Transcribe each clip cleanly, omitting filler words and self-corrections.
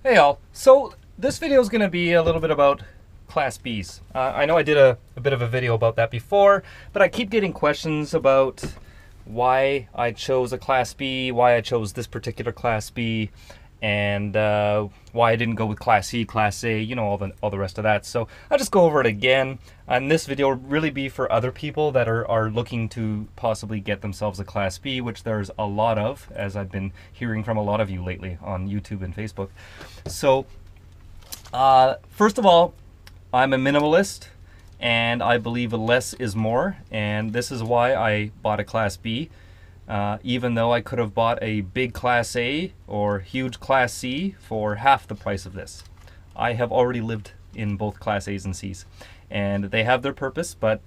Hey all, so this video is going to be a little bit about Class Bs. I know I did a bit of a video about that before, but I keep getting questions about why I chose a Class B, why I chose this particular Class B, and why I didn't go with Class C, Class A, you know, all the rest of that. So I'll just go over it again. And this video will really be for other people that are looking to possibly get themselves a Class B, which there's a lot of, as I've been hearing from a lot of you lately on YouTube and Facebook. So first of all, I'm a minimalist and I believe less is more, and this is why I bought a Class B. Even though I could have bought a big Class A or huge Class C for half the price of this. I have already lived in both Class A's and C's, and they have their purpose, but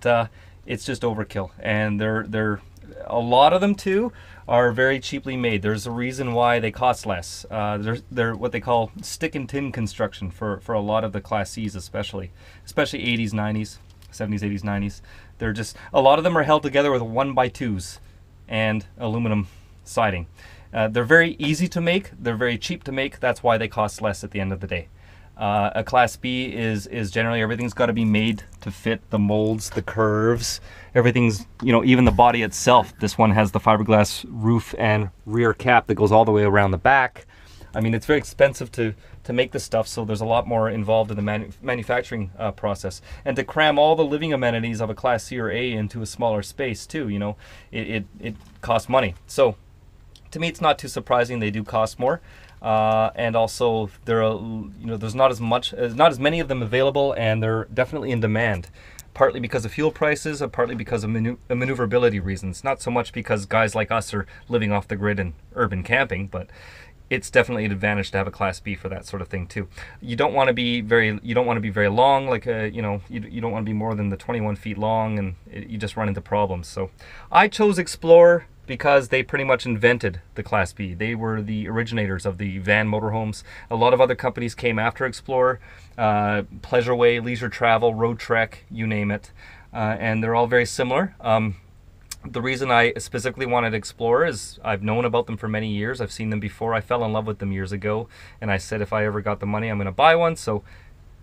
it's just overkill. And they're a lot of them too are very cheaply made. There's a reason why they cost less. They're what they call stick and tin construction for a lot of the Class C's, especially 80s, 90s, 70s, 80s, 90s. They're just, a lot of them are held together with 1x2s and aluminum siding. They're very easy to make, they're very cheap to make, that's why they cost less at the end of the day. A Class B is generally, everything's got to be made to fit the molds, the curves, everything's, you know, even the body itself. This one has the fiberglass roof and rear cap that goes all the way around the back. I mean, it's very expensive to make this stuff, so there's a lot more involved in the manufacturing process. And to cram all the living amenities of a Class C or A into a smaller space too, you know, it costs money. So to me, it's not too surprising they do cost more. And also, there's not as many of them available, and they're definitely in demand. Partly because of fuel prices, and partly because of maneuverability reasons. Not so much because guys like us are living off the grid and urban camping, but it's definitely an advantage to have a Class B for that sort of thing too. You don't want to be very long, like you don't want to be more than the 21 feet long, and you just run into problems. So I chose Xplorer because they pretty much invented the Class B. They were the originators of the van motorhomes. A lot of other companies came after Xplorer, Pleasureway, Leisure Travel, Road Trek, you name it, and they're all very similar. The reason I specifically wanted Xplorer is I've known about them for many years. I've seen them before. I fell in love with them years ago, and I said if I ever got the money, I'm going to buy one. So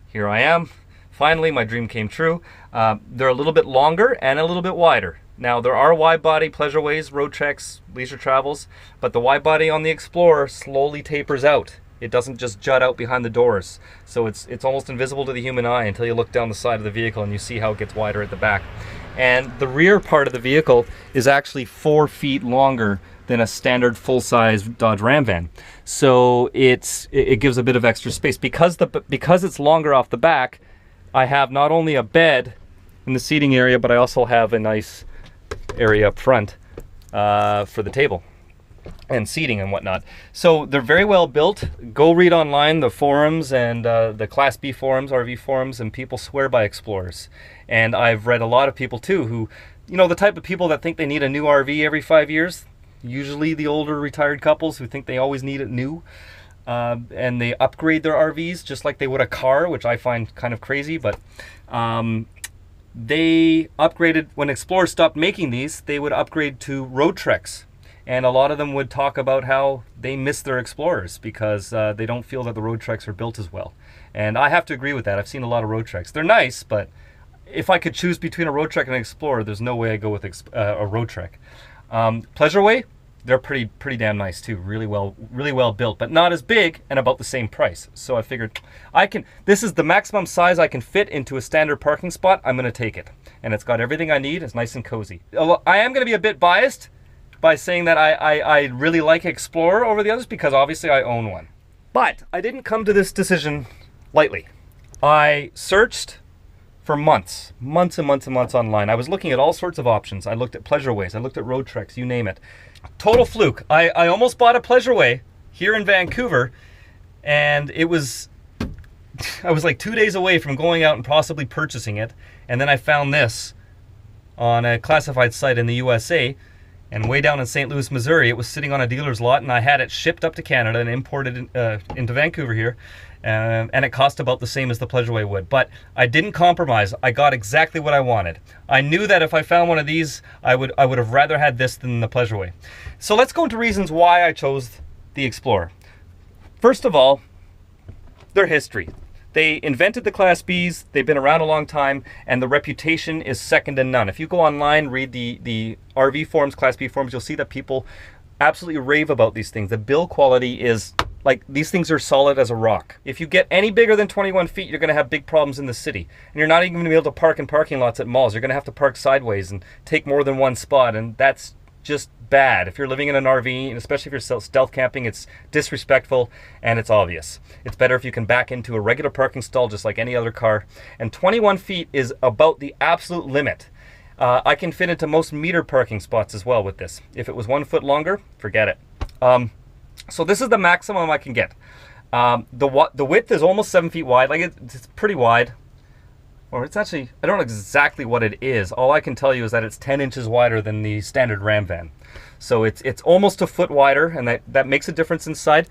here I am. Finally, my dream came true. They're a little bit longer and a little bit wider. Now, there are wide-body Pleasureways, Road Treks, Leisure Travels, but the wide-body on the Xplorer slowly tapers out. It doesn't just jut out behind the doors. So it's almost invisible to the human eye until you look down the side of the vehicle and you see how it gets wider at the back. And the rear part of the vehicle is actually 4 feet longer than a standard full-size Dodge Ram van. So it gives a bit of extra space. Because it's longer off the back, I have not only a bed in the seating area, but I also have a nice area up front for the table and seating and whatnot. So they're very well built. Go read online the forums and the Class B forums, RV forums, and people swear by Xplorers. And I've read a lot of people too who, you know, the type of people that think they need a new RV every 5 years, usually the older retired couples who think they always need it new, and they upgrade their RVs just like they would a car, which I find kind of crazy, but they upgraded, when Xplorer stopped making these, they would upgrade to Road Treks. And a lot of them would talk about how they miss their Explorers because they don't feel that the Road Treks are built as well. And I have to agree with that. I've seen a lot of Road Treks. They're nice, but if I could choose between a Road Trek and an Explorer, there's no way I go with a Road Trek. Pleasureway, they're pretty damn nice too. Really well built, but not as big and about the same price. So I figured this is the maximum size I can fit into a standard parking spot. I'm going to take it. And it's got everything I need. It's nice and cozy. I am going to be a bit biased by saying that I really like Xplorer over the others because obviously I own one. But I didn't come to this decision lightly. I searched for months and months online. I was looking at all sorts of options. I looked at Pleasureways, I looked at Road Treks, you name it. Total fluke. I almost bought a Pleasureway here in Vancouver, and I was like 2 days away from going out and possibly purchasing it, and then I found this on a classified site in the USA. And way down in St. Louis, Missouri, it was sitting on a dealer's lot, and I had it shipped up to Canada and imported into Vancouver here. And it cost about the same as the Pleasureway would. But I didn't compromise. I got exactly what I wanted. I knew that if I found one of these, I would have rather had this than the Pleasureway. So let's go into reasons why I chose the Xplorer. First of all, their history. They invented the Class Bs, they've been around a long time, and the reputation is second to none. If you go online, read the RV forums, Class B forums, you'll see that people absolutely rave about these things. The build quality is, like, these things are solid as a rock. If you get any bigger than 21 feet, you're gonna have big problems in the city. And you're not even gonna be able to park in parking lots at malls. You're gonna have to park sideways and take more than one spot, and that's just bad. If you're living in an RV, and especially if you're stealth camping, it's disrespectful and it's obvious. It's better if you can back into a regular parking stall just like any other car. And 21 feet is about the absolute limit. I can fit into most meter parking spots as well with this. If it was 1 foot longer, forget it. So this is the maximum I can get. The width is almost 7 feet wide. Like it's pretty wide. Or it's actually, I don't know exactly what it is. All I can tell you is that it's 10 inches wider than the standard Ram van. So it's almost a foot wider, and that makes a difference inside.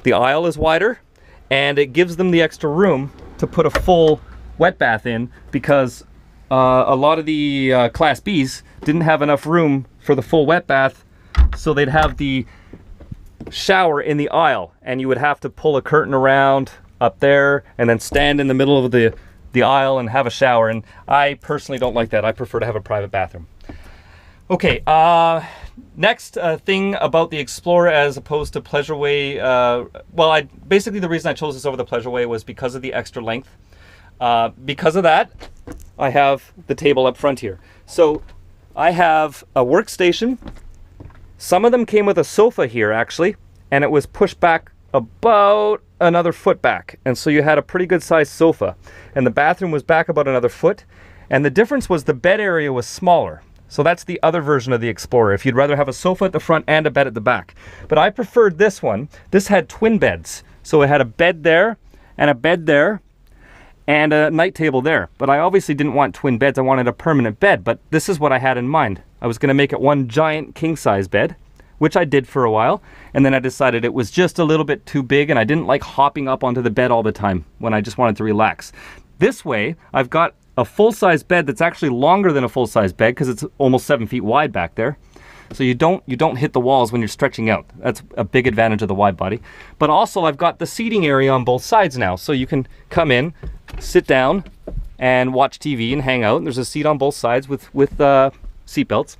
The aisle is wider, and it gives them the extra room to put a full wet bath in, because a lot of the Class Bs didn't have enough room for the full wet bath, so they'd have the shower in the aisle, and you would have to pull a curtain around up there and then stand in the middle of the aisle and have a shower, and I personally don't like that. I prefer to have a private bathroom. Okay, next thing about the Xplorer as opposed to Pleasureway. Well, basically the reason I chose this over the Pleasureway was because of the extra length. Because of that, I have the table up front here. So I have a workstation. Some of them came with a sofa here actually, and it was pushed back about another foot back, and so you had a pretty good sized sofa, and the bathroom was back about another foot, and the difference was the bed area was smaller. So that's the other version of the Xplorer, if you'd rather have a sofa at the front and a bed at the back. But I preferred this one. This had twin beds, so it had a bed there and a bed there and a night table there. But I obviously didn't want twin beds. I wanted a permanent bed, but this is what I had in mind. I was going to make it one giant king size bed, which I did for a while, and then I decided it was just a little bit too big, and I didn't like hopping up onto the bed all the time when I just wanted to relax. This way, I've got a full-size bed that's actually longer than a full-size bed, because it's almost 7 feet wide back there. So you don't hit the walls when you're stretching out. That's a big advantage of the wide body. But also I've got the seating area on both sides now, so you can come in, sit down, and watch TV and hang out. And there's a seat on both sides with seat belts.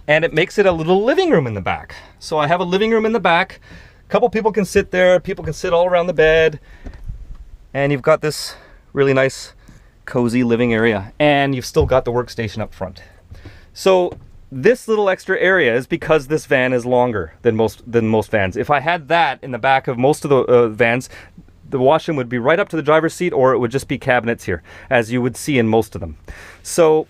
And it makes it a little living room in the back. So I have a living room in the back. A couple people can sit there. People can sit all around the bed. And you've got this really nice, cozy living area. And you've still got the workstation up front. So this little extra area is because this van is longer than most vans. If I had that in the back of most of the vans, the washroom would be right up to the driver's seat, or it would just be cabinets here, as you would see in most of them. So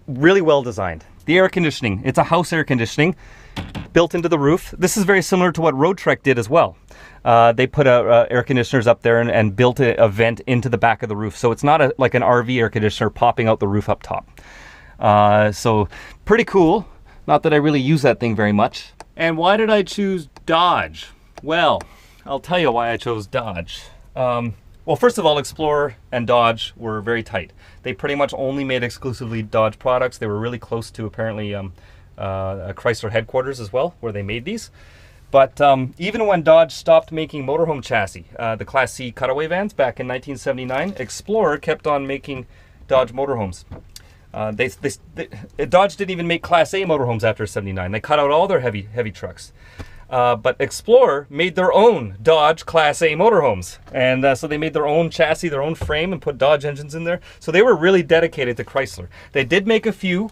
really well designed. The air conditioning, it's a house air conditioning built into the roof. This is very similar to what Road Trek did as well. They put air conditioners up there and built a vent into the back of the roof. So it's not like an RV air conditioner popping out the roof up top. So pretty cool. Not that I really use that thing very much. And why did I choose Dodge? Well, I'll tell you why I chose Dodge. Well, first of all, Xplorer and Dodge were very tight. They pretty much only made exclusively Dodge products. They were really close to apparently a Chrysler headquarters as well, where they made these. But even when Dodge stopped making motorhome chassis, the Class C cutaway vans back in 1979, Xplorer kept on making Dodge motorhomes. Dodge didn't even make Class A motorhomes after '79. They cut out all their heavy trucks. But Xplorer made their own Dodge Class A motorhomes. And so they made their own chassis, their own frame, and put Dodge engines in there. So they were really dedicated to Chrysler. They did make a few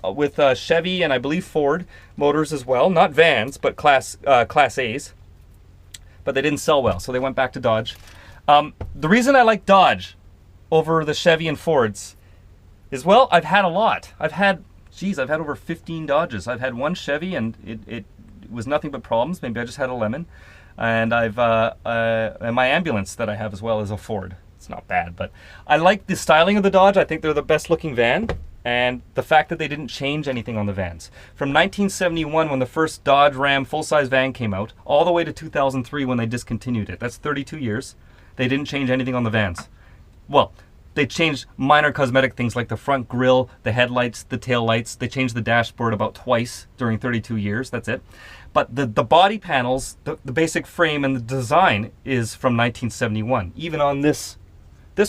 with Chevy and I believe Ford motors as well. Not vans, but Class A's. But they didn't sell well, so they went back to Dodge. The reason I like Dodge over the Chevy and Fords is, well, I've had a lot. I've had over 15 Dodges. I've had one Chevy, and it was nothing but problems. Maybe I just had a lemon. And and my ambulance that I have as well is a Ford. It's not bad, but I like the styling of the Dodge. I think they're the best looking van, and the fact that they didn't change anything on the vans. From 1971, when the first Dodge Ram full-size van came out, all the way to 2003 when they discontinued it. That's 32 years. They didn't change anything on the vans. Well, They changed minor cosmetic things like the front grille, the headlights, the tail lights. They changed the dashboard about twice during 32 years. That's it. But the body panels, the basic frame and the design is from 1971, even on this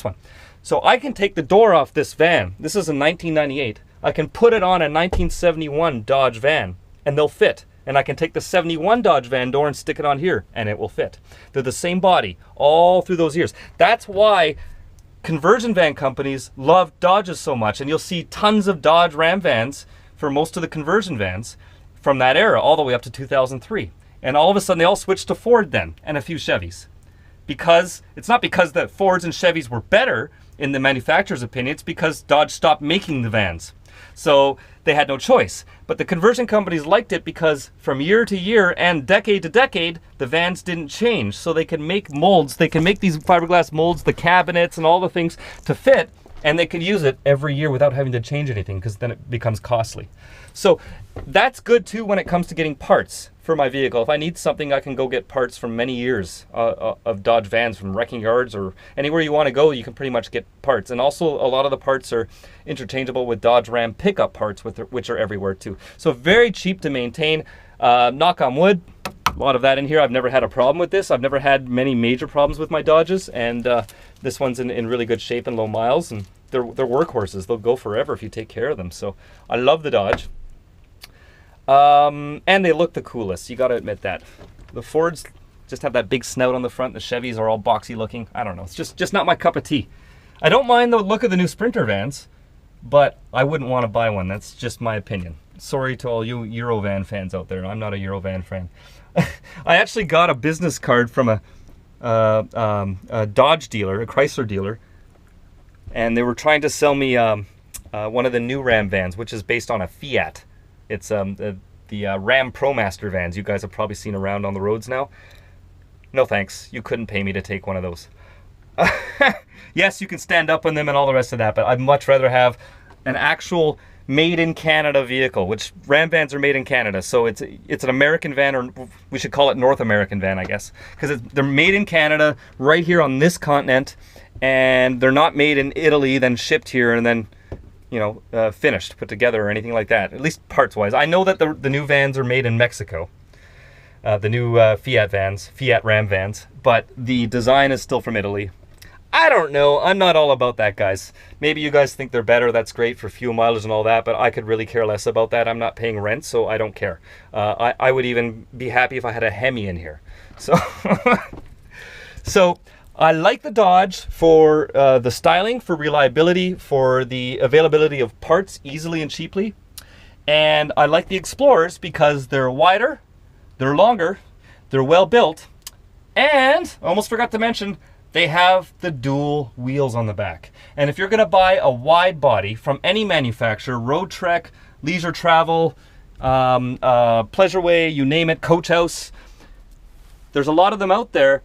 one. So I can take the door off this van. This is a 1998. I can put it on a 1971 Dodge van and they'll fit. And I can take the 71 Dodge van door and stick it on here and it will fit. They're the same body all through those years. That's why conversion van companies love Dodges so much. And you'll see tons of Dodge Ram vans for most of the conversion vans from that era all the way up to 2003. And all of a sudden they all switched to Ford then, and a few Chevys. Because it's not because the Fords and Chevys were better in the manufacturer's opinion, it's because Dodge stopped making the vans. So they had no choice. But the conversion companies liked it because from year to year and decade to decade, the vans didn't change. So they can make molds, they can make these fiberglass molds, the cabinets and all the things to fit, and they can use it every year without having to change anything because then it becomes costly. So that's good too when it comes to getting parts for my vehicle. If I need something, I can go get parts from many years of Dodge vans from wrecking yards or anywhere you want to go, you can pretty much get parts. And also a lot of the parts are interchangeable with Dodge Ram pickup parts, which are everywhere too. So very cheap to maintain. Knock on wood, a lot of that in here. I've never had a problem with this. I've never had many major problems with my Dodges, and this one's in really good shape and low miles, and they're workhorses. They'll go forever if you take care of them. So I love the Dodge. And they look the coolest, you gotta admit that. The Fords just have that big snout on the front. The Chevys are all boxy looking. I don't know, it's just not my cup of tea. I don't mind the look of the new Sprinter vans, but I wouldn't want to buy one. That's just my opinion. Sorry to all you Eurovan fans out there. I'm not a Eurovan fan. I actually got a business card from a Dodge dealer, a Chrysler dealer, and they were trying to sell me one of the new Ram vans, which is based on a Fiat. It's the Ram ProMaster vans you guys have probably seen around on the roads now. No thanks, you couldn't pay me to take one of those. Yes, you can stand up on them and all the rest of that, but I'd much rather have an actual made in Canada vehicle, which Ram vans are made in Canada. So it's an American van, or we should call it North American van, I guess, because they're made in Canada right here on this continent, and they're not made in Italy, then shipped here, and then finished, put together or anything like that, at least parts wise. I know that the new vans are made in Mexico, the new Fiat Ram vans, but the design is still from Italy. I don't know, I'm not all about that, guys. Maybe you guys think they're better, that's great for fuel mileage and all that, but I could really care less about that. I'm not paying rent, so I don't care. I would even be happy if I had a Hemi in here. So, so I like the Dodge for the styling, for reliability, for the availability of parts easily and cheaply. And I like the Explorers because they're wider, they're longer, they're well built, and I almost forgot to mention, they have the dual wheels on the back. And if you're gonna buy a wide body from any manufacturer, Road Trek, Leisure Travel, Pleasureway, you name it, Coach House, there's a lot of them out there,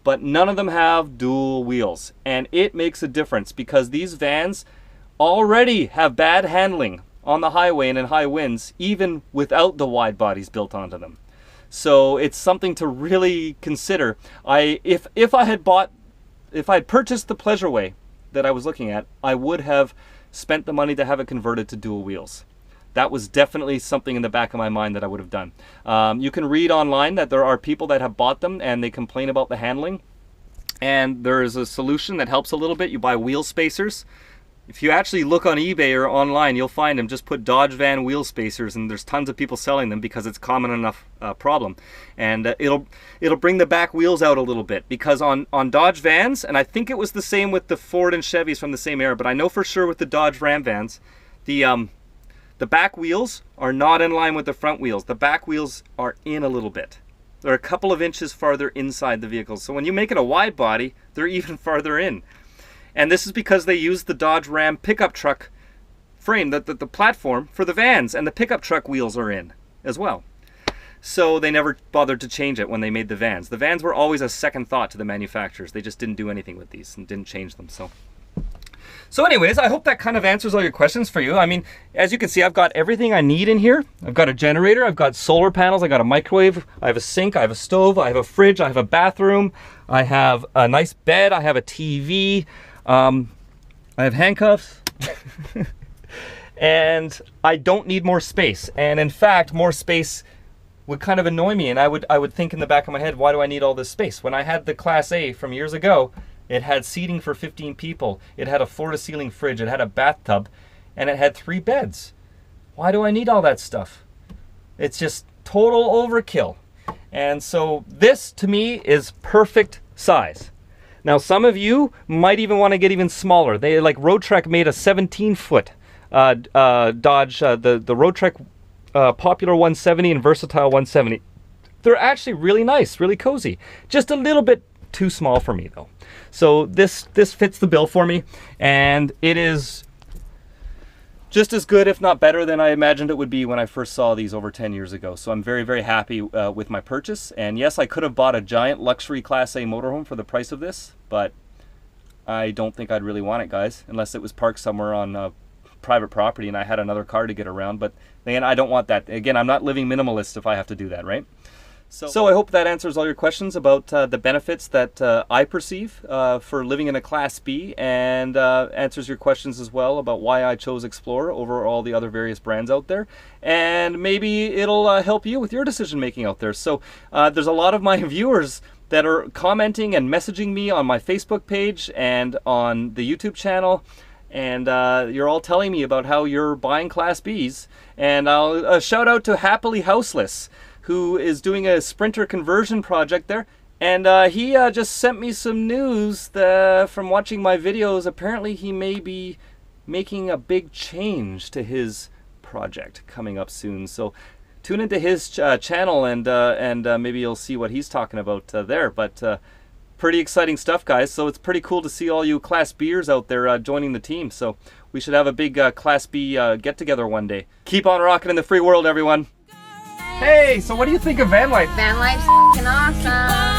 but none of them have dual wheels. And it makes a difference because these vans already have bad handling on the highway and in high winds, even without the wide bodies built onto them. So it's something to really consider. If I had purchased the Pleasureway that I was looking at, I would have spent the money to have it converted to dual wheels. That was definitely something in the back of my mind that I would have done. You can read online that there are people that have bought them and they complain about the handling. And there is a solution that helps a little bit. You buy wheel spacers. If you actually look on eBay or online, you'll find them. Just put Dodge van wheel spacers, and there's tons of people selling them because it's a common enough problem. And it'll bring the back wheels out a little bit, because on Dodge vans, and I think it was the same with the Ford and Chevys from the same era, but I know for sure with the Dodge Ram vans, the back wheels are not in line with the front wheels. The back wheels are in a little bit. They're a couple of inches farther inside the vehicle. So when you make it a wide body, they're even farther in. And this is because they use the Dodge Ram pickup truck frame, the platform for the vans, and the pickup truck wheels are in as well. So they never bothered to change it when they made the vans. The vans were always a second thought to the manufacturers. They just didn't do anything with these and didn't change them. So anyways, I hope that kind of answers all your questions for you. I mean, as you can see, I've got everything I need in here. I've got a generator, I've got solar panels, I got a microwave, I have a sink, I have a stove, I have a fridge, I have a bathroom, I have a nice bed, I have a TV. I have handcuffs. And I don't need more space. And in fact, more space would kind of annoy me. And I would think in the back of my head, why do I need all this space? When I had the Class A from years ago, it had seating for 15 people. It had a floor-to-ceiling fridge. It had a bathtub. And it had 3 beds. Why do I need all that stuff? It's just total overkill. And so this, to me, is perfect size. Now, some of you might even want to get even smaller. They, like Roadtrek made a 17-foot Dodge, the Roadtrek Popular 170 and Versatile 170. They're actually really nice, really cozy. Just a little bit too small for me, though. So this fits the bill for me, and it is just as good, if not better, than I imagined it would be when I first saw these over 10 years ago. So I'm very, very happy with my purchase. And yes, I could have bought a giant luxury Class A motorhome for the price of this, but I don't think I'd really want it, guys, unless it was parked somewhere on private property and I had another car to get around. But again, I don't want that. Again, I'm not living minimalist if I have to do that, right? So I hope that answers all your questions about the benefits that I perceive for living in a Class B, and answers your questions as well about why I chose Xplorer over all the other various brands out there. And maybe it'll help you with your decision making out there. So there's a lot of my viewers that are commenting and messaging me on my Facebook page and on the YouTube channel. And you're all telling me about how you're buying Class Bs. And I'll shout out to Happily Houseless, who is doing a Sprinter conversion project there. And he just sent me some news from watching my videos. Apparently he may be making a big change to his project coming up soon. So tune into his channel and maybe you'll see what he's talking about there. But pretty exciting stuff, guys. So it's pretty cool to see all you Class Bers out there joining the team. So we should have a big Class B get-together one day. Keep on rocking in the free world, everyone. Hey, so what do you think of van life? Van life's f***ing awesome.